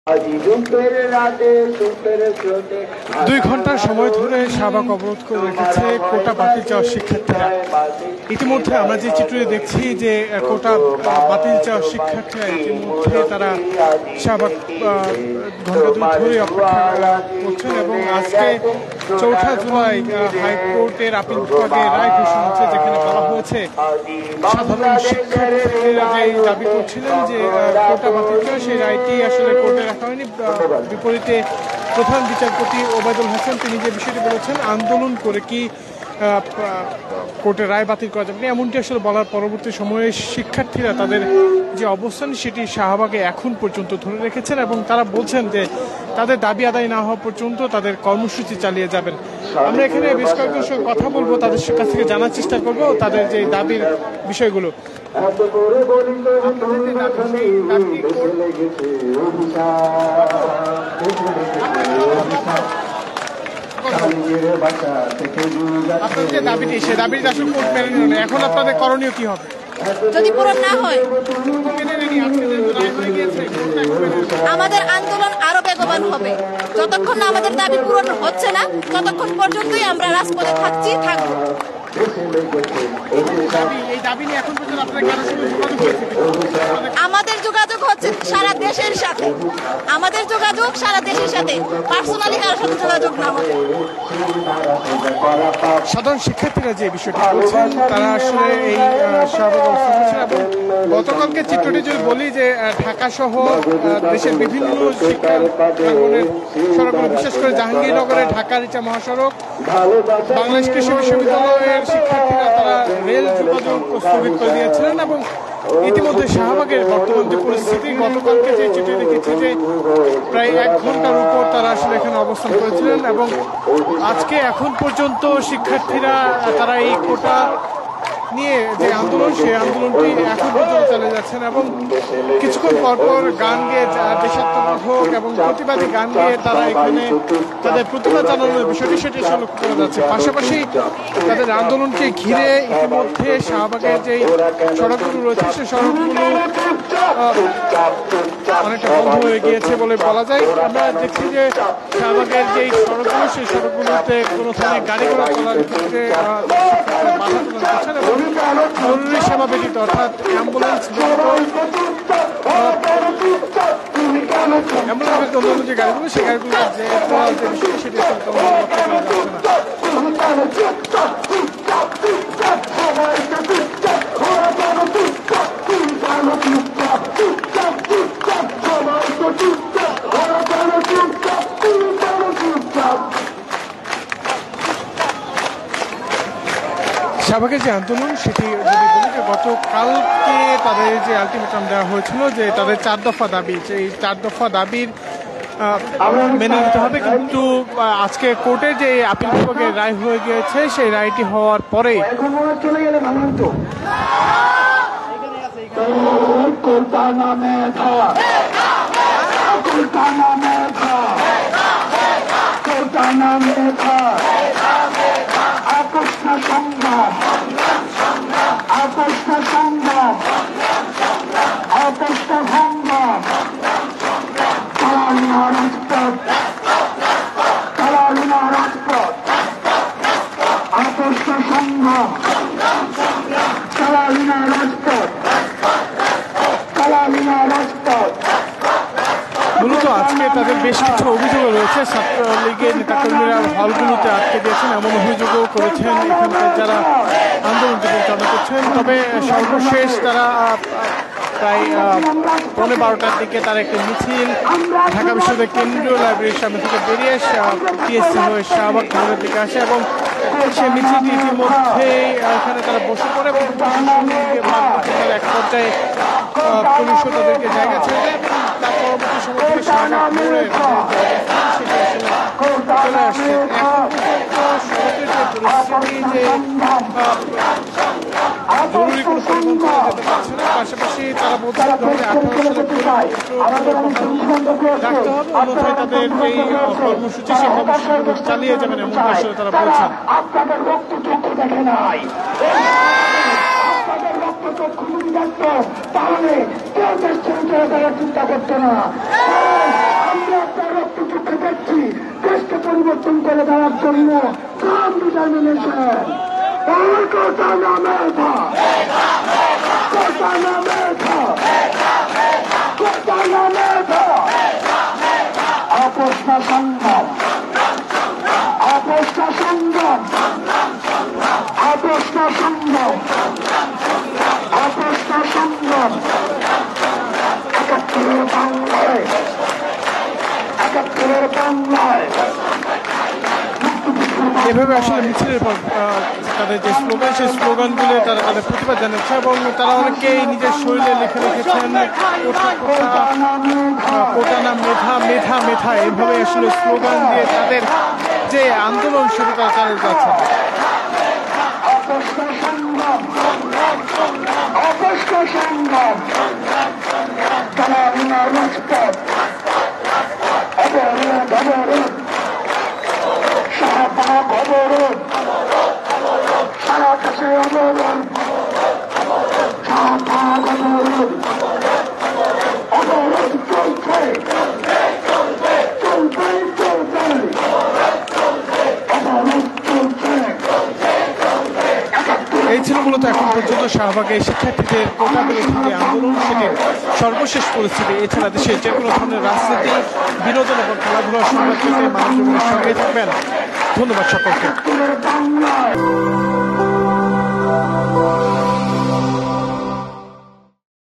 2 ঘন্টার সময় ধরে শাহবাগ অবরোধ করে রেখেছে কোটা বাতিল চাওয়া শিক্ষার্থীরা। ইতিমধ্যে আমরা যে চিত্রে দেখছি যে কোটা বাতিল চাওয়া শিক্ষার্থীরা ইতিমধ্যে তারা শাহবাগ ঘন্টা 2 ধরে অপেক্ষা করছেন এবং আজকে 4 জুলাই হাইকোর্টের আপিল বিভাগে রায় ঘোষণা হচ্ছে, যেখানে বলা হয়েছে সাধারণ শিক্ষার্থীরা যে দাবি করছিলেন যে কোটা বাতিল চাওয়া, সেই রায়টি আসলে কোর্টে রাখা হয়নি। বিপরীতে প্রধান বিচারপতি ওবায়দুল হাসান তিনি যে বিষয়টি বলেছেন, আন্দোলন করে কি কোর্টের রায় বাতিল করা যাবে না, এমনটি আসলে বলার পরবর্তী সময়ে শিক্ষার্থীরা তাদের যে অবস্থান সেটি শাহবাগে এখন পর্যন্ত ধরে রেখেছেন এবং তারা বলছেন যে তাদের দাবি আদায় না হওয়া পর্যন্ত তাদের কর্মসূচি চালিয়ে যাবেন। আমরা এখানে বেশ কয়েকজনের সঙ্গে কথা বলবো, তাদের কাছ থেকে জানার চেষ্টা করবো তাদের যে দাবির বিষয়গুলো। আপনাদের যে দাবিটি, সে দাবিটি আসলে কোর্ট মেনে নিল না, এখন আপনাদের করণীয় কি হবে? যদি পূরণ না হয় আমাদের আন্দোলন আরো বেগবান হবে। যতক্ষণ না আমাদের দাবি পূরণ হচ্ছে না ততক্ষণ পর্যন্তই আমরা রাজপথে থাকবো। আমাদের যোগাযোগ হচ্ছে সারা দেশের সাথে, আমাদের যোগাযোগ সারা দেশের সাথে, পার্সোনালি কারোর সাথে যোগাযোগ না। সাধারণ শিক্ষার্থীরা যে বিষয়টি বলছেন তারা আসলে এই শাহবাগ অবস্থান করছেন এবং গতকালকে চিত্রটি যদি বলি যে ঢাকা সহ দেশের বিভিন্ন শিক্ষাঙ্গনের সড়কগুলো, বিশেষ করে জাহাঙ্গীরনগরে ঢাকা রিচা মহাসড়ক, বাংলাদেশ কৃষি বিশ্ববিদ্যালয়ের শিক্ষার্থীরা তারা রেল যোগাযোগ স্থগিত করে দিয়েছিলেন এবং ইতিমধ্যে শাহবাগের বর্তমান যে পরিস্থিতি, গতকালকে যে চিঠি দেখেছি যে প্রায় 1 ঘন্টার উপর তারা আসলে এখানে অবস্থান করেছিলেন এবং আজকে এখন পর্যন্ত শিক্ষার্থীরা তারা এই কোটা নিয়ে যে আন্দোলন, সেই আন্দোলনটি এখন পর্যন্ত চালিয়ে যাচ্ছেন এবং কিছুক্ষণ পরপর গান গেয়ে দেশাত্মবোধক এবং প্রতিবাদী গান গেয়ে তারা এখানে তাদের প্রতিবাদ জানানোর বিষয়টি সেটি লক্ষ্য করা যাচ্ছে। পাশাপাশি তাদের আন্দোলনকে ঘিরে ইতিমধ্যে শাহবাগের যে সড়কগুলো রয়েছে সেই সড়কগুলো অনেকটা বন্ধ হয়ে গিয়েছে বলে বলা যায়। আমরা দেখছি যে শাহবাগের যে সড়কগুলো, সেই সড়কগুলোতে কোনো ধরনের গাড়ি ঘোড়া চলার ক্ষেত্রে বাধা প্রদান করছেন এবং জরুরি সেবা ব্যতীত অর্থাৎ অ্যাম্বুলেন্স অন্যান্য যে গাড়িগুলো, সেই গাড়িগুলো যে বিষয়টি সেটি লক্ষ্য করা শাহবাগের যে আন্দোলন সেটি যদি বলি যে গতকালকে তাদের যে আলটিমেটাম দেওয়া হয়েছিল যে তাদের 4 দফা দাবি, সেই 4 দফা দাবির মেনে নিতে হবে, কিন্তু আজকে কোর্টের যে আপিল বিভাগের রায় হয়ে গিয়েছে, সেই রায়টি হওয়ার পরে মূলত আজকে তাদের বেশ কিছু অভিযোগ রয়েছে। ছাত্রলীগের নেতাকর্মীরা হলগুলোতে আটকে দিয়েছেন এমন অভিযোগও করেছেন এখানকার যারা আন্দোলন পরিচালনা করছেন। তবে সর্বশেষ তারা প্রায় 12:15টার দিকে তার একটি মিছিল ঢাকা বিশ্ববিদ্যালয়ের কেন্দ্রীয় লাইব্রেরির সামনে থেকে বেরিয়ে টিএসসি হয়ে শাহবাগ মোড়ের দিকে আসে এবং সেই মিছিলটি ইতিমধ্যেই এখানে তারা বসে পড়ে এবং এক পর্যায়ে পুলিশও তাদেরকে জায়গা ছেড়ে দেয় এবং তার পরবর্তী সময় থেকে শাহবাগ মোড়ে সেটি আসলে চলে আসছে। সড়কের যে পরিস্থিতি, যে জরুরি কোনো পরিবহন চলে যেতে পারছে না, পাশাপাশি তারা বলছে 2018 সালে রাখতে হবে, অন্যথায় তাদের এই কর্মসূচি, সেই কর্মসূচিগুলো চালিয়ে যাবেন এমন আসলে তারা বলছেন। তাহলে কেউ দেশ ছেড়ে চিন্তা করতো না। করে দেওয়ার জন্য কাম ডিটারমিনেশন কোটা না মেধা কোটা না মেধা কোটা না মেধা অপস্তা সংগ্রাম অপস্তা সংগ্রাম অপস্তা সংগ্রাম অপস্তা সংগ্রাম 71 বাংলায় 71 বাংলায় এভাবে আসলে মিছিলের পর তাদের যে স্লোগান সেই স্লোগানগুলো তারা তাদের প্রতিবাদ জানাচ্ছে এবং তারা অনেকেই নিজের শরীরে লিখে রেখেছেন কোটা না মেধা মেধা মেধা এইভাবে আসলে স্লোগান দিয়ে তাদের যে আন্দোলন সেটা তারা চালিয়ে যাচ্ছে। সারা দেশে অবরোধ অবরোধ চলছে চলবে চলবে অবরোধ চলছে। এই ছিল মূলত এখন পর্যন্ত শাহবাগে শিক্ষার্থীদের কোটা বিরোধী যে আন্দোলন সেটির সর্বশেষ পরিস্থিতি। এছাড়া দেশের যে কোনো ধরনের রাজনীতি বিনোদন এবং খেলাধুলার সংবাদ পেতে মানুষজনের সঙ্গে থাকবেন। ধন্যবাদ সকলকে।